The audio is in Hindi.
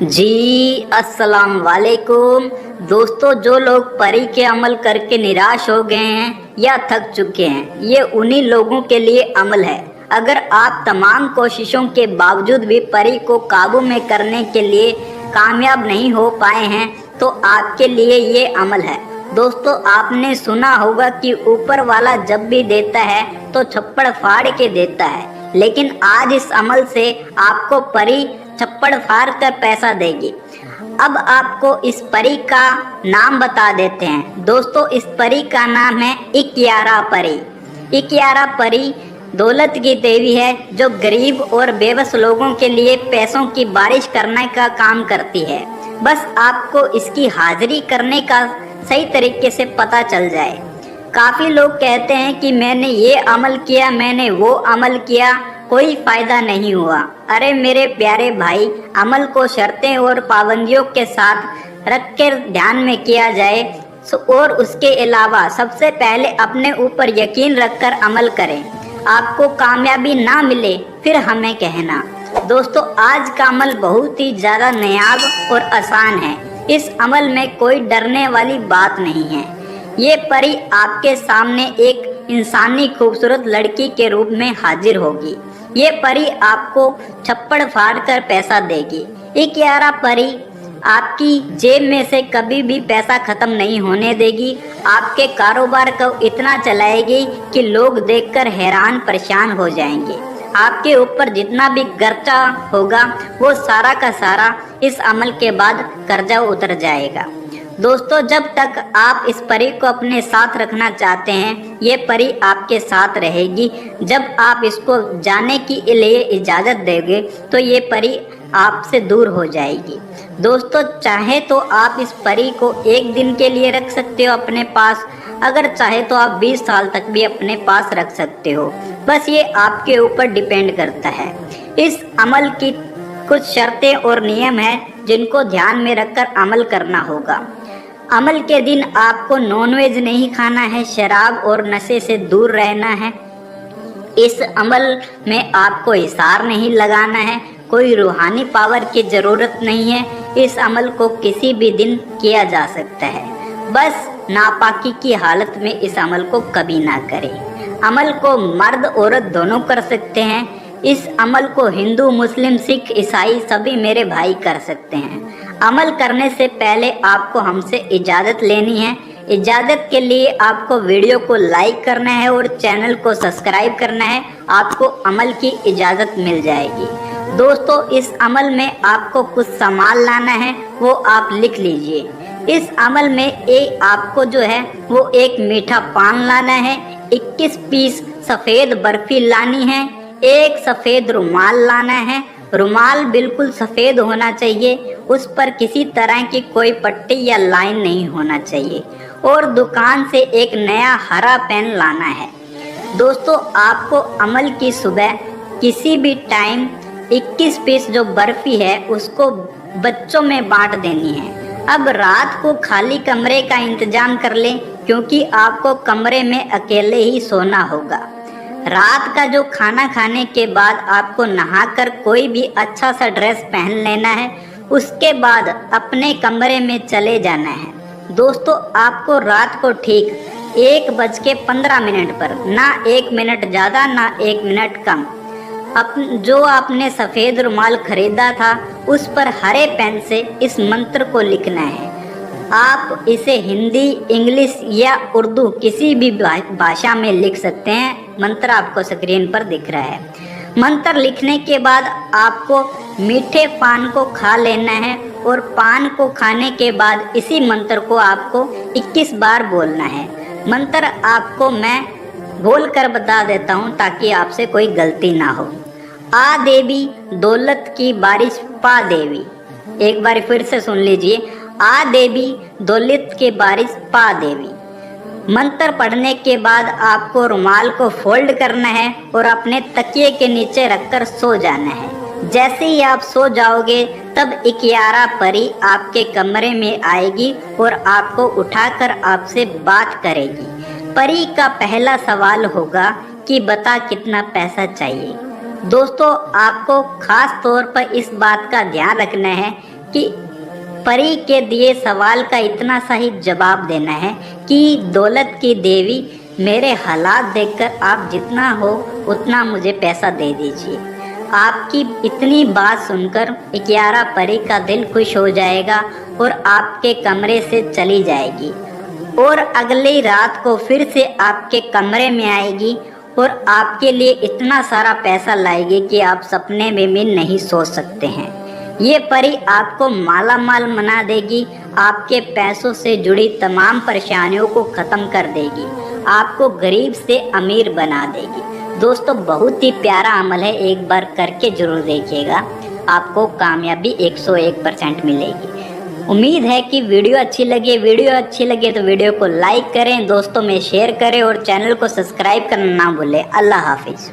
जी अस्सलाम वालेकुम दोस्तों। जो लोग परी के अमल करके निराश हो गए हैं या थक चुके हैं, ये उन्हीं लोगों के लिए अमल है। अगर आप तमाम कोशिशों के बावजूद भी परी को काबू में करने के लिए कामयाब नहीं हो पाए हैं, तो आपके लिए ये अमल है। दोस्तों, आपने सुना होगा कि ऊपर वाला जब भी देता है तो छप्पड़ फाड़ के देता है, लेकिन आज इस अमल से आपको परी छप्पड़ फाड़ कर पैसा देगी। अब आपको इस परी का नाम बता देते हैं। दोस्तों, इस परी का नाम है इकियारा परी। इकियारा परी दौलत की देवी है, जो गरीब और बेबस लोगों के लिए पैसों की बारिश करने का काम करती है। बस आपको इसकी हाजिरी करने का सही तरीके से पता चल जाए। काफ़ी लोग कहते हैं कि मैंने ये अमल किया, मैंने वो अमल किया, कोई फ़ायदा नहीं हुआ। अरे मेरे प्यारे भाई, अमल को शर्तें और पाबंदियों के साथ रख कर ध्यान में किया जाए और उसके अलावा सबसे पहले अपने ऊपर यकीन रखकर अमल करें। आपको कामयाबी ना मिले फिर हमें कहना। दोस्तों, आज का अमल बहुत ही ज़्यादा नायाब और आसान है। इस अमल में कोई डरने वाली बात नहीं है। ये परी आपके सामने एक इंसानी खूबसूरत लड़की के रूप में हाजिर होगी। ये परी आपको छप्पड़ फाड़ कर पैसा देगी। इकियारा परी आपकी जेब में से कभी भी पैसा खत्म नहीं होने देगी। आपके कारोबार को इतना चलाएगी कि लोग देखकर हैरान परेशान हो जाएंगे। आपके ऊपर जितना भी कर्जा होगा वो सारा का सारा इस अमल के बाद कर्जा उतर जाएगा। दोस्तों, जब तक आप इस परी को अपने साथ रखना चाहते हैं, ये परी आपके साथ रहेगी। जब आप इसको जाने के लिए इजाज़त देंगे तो ये परी आपसे दूर हो जाएगी। दोस्तों, चाहे तो आप इस परी को एक दिन के लिए रख सकते हो अपने पास, अगर चाहे तो आप 20 साल तक भी अपने पास रख सकते हो। बस ये आपके ऊपर डिपेंड करता है। इस अमल की कुछ शर्तें और नियम हैं जिनको ध्यान में रखकर अमल करना होगा। अमल के दिन आपको नॉनवेज नहीं खाना है, शराब और नशे से दूर रहना है। इस अमल में आपको हिसार नहीं लगाना है, कोई रूहानी पावर की ज़रूरत नहीं है। इस अमल को किसी भी दिन किया जा सकता है। बस नापाकी की हालत में इस अमल को कभी ना करें। अमल को मर्द औरत दोनों कर सकते हैं। इस अमल को हिंदू, मुस्लिम, सिख, ईसाई सभी मेरे भाई कर सकते हैं। अमल करने से पहले आपको हमसे इजाज़त लेनी है। इजाज़त के लिए आपको वीडियो को लाइक करना है और चैनल को सब्सक्राइब करना है। आपको अमल की इजाज़त मिल जाएगी। दोस्तों, इस अमल में आपको कुछ सामान लाना है, वो आप लिख लीजिए। इस अमल में आपको जो है वो एक मीठा पान लाना है, 21 पीस सफ़ेद बर्फ़ी लानी है, एक सफ़ेद रुमाल लाना है। रुमाल बिल्कुल सफ़ेद होना चाहिए, उस पर किसी तरह की कोई पट्टी या लाइन नहीं होना चाहिए, और दुकान से एक नया हरा पेन लाना है। दोस्तों, आपको अमल की सुबह किसी भी टाइम 21 पीस जो बर्फ़ी है उसको बच्चों में बांट देनी है। अब रात को खाली कमरे का इंतज़ाम कर लें, क्योंकि आपको कमरे में अकेले ही सोना होगा। रात का जो खाना खाने के बाद आपको नहाकर कोई भी अच्छा सा ड्रेस पहन लेना है। उसके बाद अपने कमरे में चले जाना है। दोस्तों, आपको रात को ठीक 1:15 पर, ना 1 मिनट ज़्यादा ना 1 मिनट कम, जो आपने सफ़ेद रुमाल खरीदा था उस पर हरे पेन से इस मंत्र को लिखना है। आप इसे हिंदी, इंग्लिश या उर्दू किसी भी भाषा में लिख सकते हैं। मंत्र आपको स्क्रीन पर दिख रहा है। मंत्र लिखने के बाद आपको मीठे पान को खा लेना है, और पान को खाने के बाद इसी मंत्र को आपको 21 बार बोलना है। मंत्र आपको मैं बोल कर बता देता हूँ ताकि आपसे कोई गलती ना हो। आ देवी दौलत की बारिश पा देवी। एक बार फिर से सुन लीजिए। आ देवी दौलत की बारिश पा देवी। मंत्र पढ़ने के बाद आपको रुमाल को फोल्ड करना है और अपने तकिए के नीचे रखकर सो जाना है। जैसे ही आप सो जाओगे तब इकियारा परी आपके कमरे में आएगी और आपको उठाकर आपसे बात करेगी। परी का पहला सवाल होगा कि बता कितना पैसा चाहिए। दोस्तों, आपको खास तौर पर इस बात का ध्यान रखना है कि परी के दिए सवाल का इतना सा ही जवाब देना है कि दौलत की देवी, मेरे हालात देखकर आप जितना हो उतना मुझे पैसा दे दीजिए। आपकी इतनी बात सुनकर इकियारा परी का दिल खुश हो जाएगा और आपके कमरे से चली जाएगी और अगली रात को फिर से आपके कमरे में आएगी और आपके लिए इतना सारा पैसा लाएगी कि आप सपने में भी नहीं सोच सकते हैं। ये परी आपको माला माल बना देगी, आपके पैसों से जुड़ी तमाम परेशानियों को ख़त्म कर देगी, आपको गरीब से अमीर बना देगी। दोस्तों बहुत ही प्यारा अमल है, एक बार करके ज़रूर देखिएगा, आपको कामयाबी 101% मिलेगी। उम्मीद है कि वीडियो अच्छी लगे तो वीडियो को लाइक करें, दोस्तों में शेयर करें और चैनल को सब्सक्राइब करना ना भूलें। अल्लाह हाफिज़।